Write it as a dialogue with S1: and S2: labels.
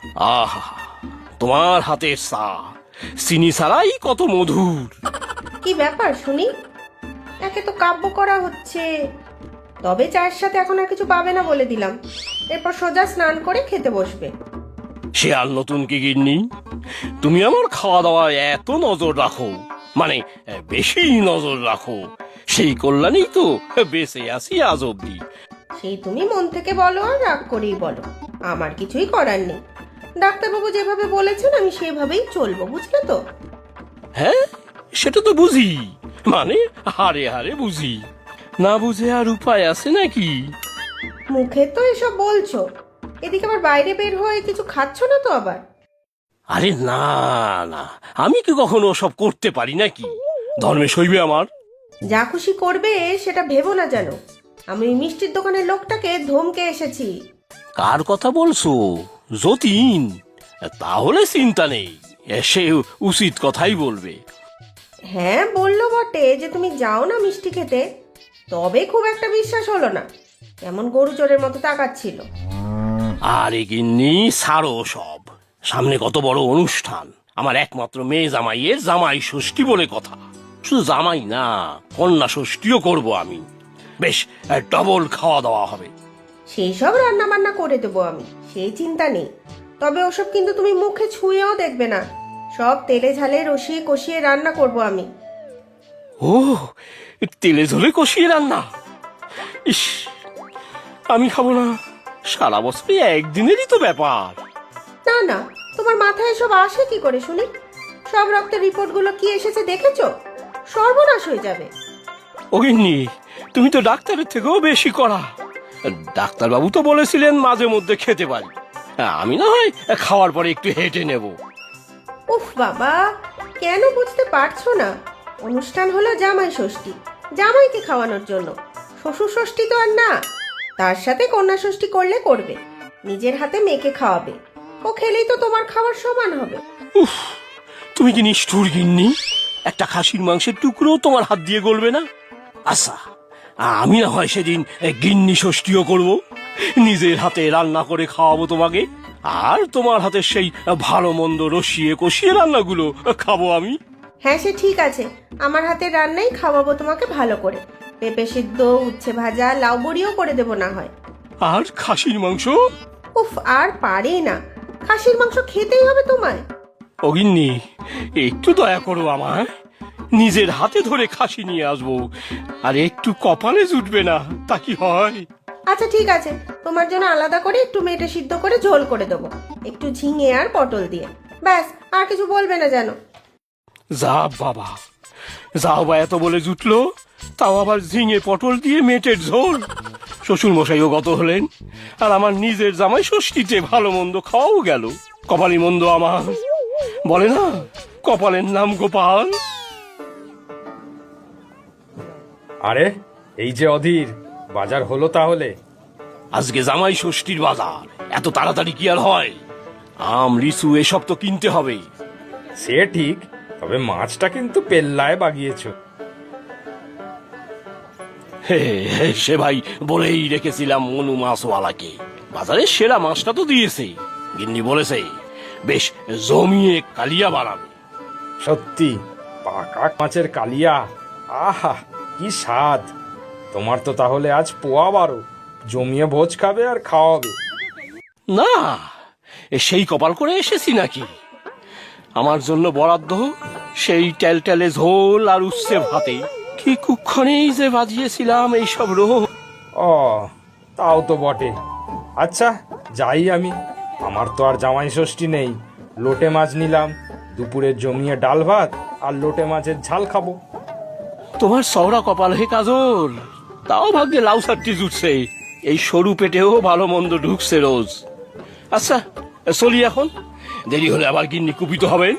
S1: আহা, তোমার হাতের চা চিনি ছাড়াই কত মধুর।
S2: কি ব্যাপার শুনি? একে তো কাব্য করা হচ্ছে, তবে চায়ের সাথে এখন আর কিছু পাবে না বলে দিলাম। এরপর সোজা স্নান করে খেতে বসবে।
S1: সে আর নতুন কি গিন্নি, তুমি আমার খাওয়া দাওয়ায় এত নজর রাখো, মানে বেশি নজর রাখো, সেই কল্যাণেই তো বেঁচে আছি আজ অব্দি।
S2: সেই তুমি মন থেকে বলো আর রাগ করেই বলো, আমার কিছুই করার নেই। ডাক্তারবাবু যেভাবে বলেছেন আমি সেভাবেই চলবো, বুঝলে তো?
S1: হ্যাঁ, সেটা তো বুঝি, মানে হারে হারে বুঝি, না বুঝে আর উপায় আছে নাকি?
S2: মুখে তো এসব বলছো, এদিকে আবার বাইরে বের হয়ে কিছু খাচ্ছ না তো আবার?
S1: আরে না না, আমি কি কখনো সব করতে পারি নাকি? ধর্মে সইবে আমার।
S2: যা খুশি করবে সেটা ভেবো না যেন। আমি ওই মিষ্টির দোকানের লোকটাকে ধমকে এসেছি।
S1: কার কথা বলছো? যতীন? তাহলে চিন্তা নেই, সে উচিত কথাই বলবে।
S2: হ্যাঁ, বললো বটে যে তুমি যাও না মিষ্টি খেতে, তবে খুব একটা বিশ্বাস হলো না। এমন গরু চোরের মতো তাকাচ্ছিল।
S1: আরে গিন্নি, ছাড়ো সব। সামনে কত বড় অনুষ্ঠান, আমার একমাত্র মেয়ে জামাইয়ের জামাই ষষ্ঠী বলে কথা। শুধু জামাই না, কন্যা ষষ্ঠীও করব আমি। বেশ ডবল খাওয়া দাওয়া হবে।
S2: সেই সব রান্না বান্না করে দেবো আমি, সেই চিন্তা নেই। তবে ওসব কিন্তু তুমি মুখে ছুঁয়েও দেখবে না। সব তেলে ঝালে রসিয়ে কষিয়ে রান্না করব আমি।
S1: ও, তেলে ঝোলে কষিয়ে রান্না? ইস, আমি খাবো না। সারা বছরে একদিনেরই তো ব্যাপার।
S2: না না, তোমার মাথায় এসব আসে কি করে শুনি? সব রক্তের রিপোর্টগুলো কি এসেছে দেখেছো? সর্বনাশ হয়ে যাবে।
S1: ও গিন্নি, তুমি তো ডাক্তারের থেকেও বেশি করা। ডাক্তারবাবু তো বলেছিলেন মাঝে মধ্যে খেতে পারি, আমি না হয় খাওয়ার পরে একটু হেঁটে নেব।
S2: উফ বাবা, কেন বুঝতে পারছো না? অনুষ্ঠান হলো জামাই ষষ্ঠী, জামাইকে খাওয়ানোর জন্য। শ্বশুর ষষ্ঠী তো আর না। তার সাথে কন্যা ষষ্ঠী করলে করবে, নিজের হাতে মেয়েকে খাওয়াবে। ও খেলেই তো তোমার খাওয়ার সমান হবে।
S1: উফ, তুমি কি নিষ্ঠুর গিন্নি! একটা খাসির মাংসের টুকরো তোমার হাত দিয়ে গলবে না? আচ্ছা, আমি না হয় সেদিন গিন্নি ষষ্ঠীও করব, নিজের হাতে রান্না করে খাওয়াবো তোমাকে, আর তোমার হাতের সেই ভালো মন্দ রসিয়ে কষিয়ে রান্নাগুলো খাবো আমি।
S2: হ্যাঁ, সে ঠিক আছে। আমার হাতের রান্নাই খাওয়াবো তোমাকে ভালো করে। পেঁপে সিদ্ধ, উচ্ছে ভাজা, লাউ বড়িও করে দেবো না হয়।
S1: আর খাসির মাংস?
S2: উফ, আর পারি না। খাসির মাংস খেতেই হবে তোমায়।
S1: ও গিন্নি, একটু দয়া করো আমায়। নিজের হাতে ধরে খাসি নিয়ে আসবো, আর একটু কপালে জুটবে না তা কি হয়?
S2: আচ্ছা ঠিক আছে, তোমার জন্য আলাদা করে একটু মেটে সিদ্ধ করে ঝোল করে দেবো, একটু ঝিঙে আর পটল দিয়ে। ব্যাস, আর কিছু বলবে না যেন।
S1: যা বাবা, যাও বা, এত বলে জুটলো, তাও আবার ঝিঙে পটল দিয়ে মেটের ঝোল। শ্বশুর মশাইও গত হলেন, আর আমার নিজের জামাই ষষ্ঠীতে ভালো মন্দ খাওয়াও গেল। কপালি মন্দ আমার, বলে না কপালের নাম গোপাল।
S3: আরে, এই যে অধীর, বাজার হলো তাহলে?
S1: আজকে জামাই ষষ্ঠীর বাজার, এত তাড়াতাড়ি কি আর হয়? আম লিচু এসব তো কিনতে হবে।
S3: সে ঠিক, তবে মাছটা কিন্তু পেল্লায় বাগিয়েছ।
S1: হে হে, সে ভাই বলেই রেখেছিলাম মনু মাছওয়ালাকে, বাজারে সেরা মাছটা তো দিয়েছে। গিন্নি বলেছে বেশ জমিয়ে কালিয়া বানাবে।
S3: সত্যি, পাকা মাছের কালিয়া, আহা কি স্বাদ! তোমার তো তাহলে আজ পোয়া 12, জমিয়ে ভোজ খাবে আর খাওয়াবে।
S1: না, সেই কপাল করে এসেছি নাকি? আমার জন্য বরাদ্দ সেই টেলটেলে ঝোল আর উচ্ছে ভাতে। কি কুক্ষণেই যে বাজিয়েছিলাম এইসব রোগ।
S3: ও, তাও তো বটে। আচ্ছা, যাই আমি। আমার তো আর জামাই ষষ্ঠী নেই। লোটে মাছ নিলাম, দুপুরে জমিয়ে ডাল ভাত আর লোটে মাছের ঝাল খাবো।
S1: তোমার সওরা কপাল হে কাজল, তাও ভাগ্যে লাউ সাট্টি জুটছে। এই সরু পেটেও ভালো মন্দ ঢুকছে রোজ। আচ্ছা, চলি এখন, দেরি হলে আবার গিন্নি কুপিত হবেন।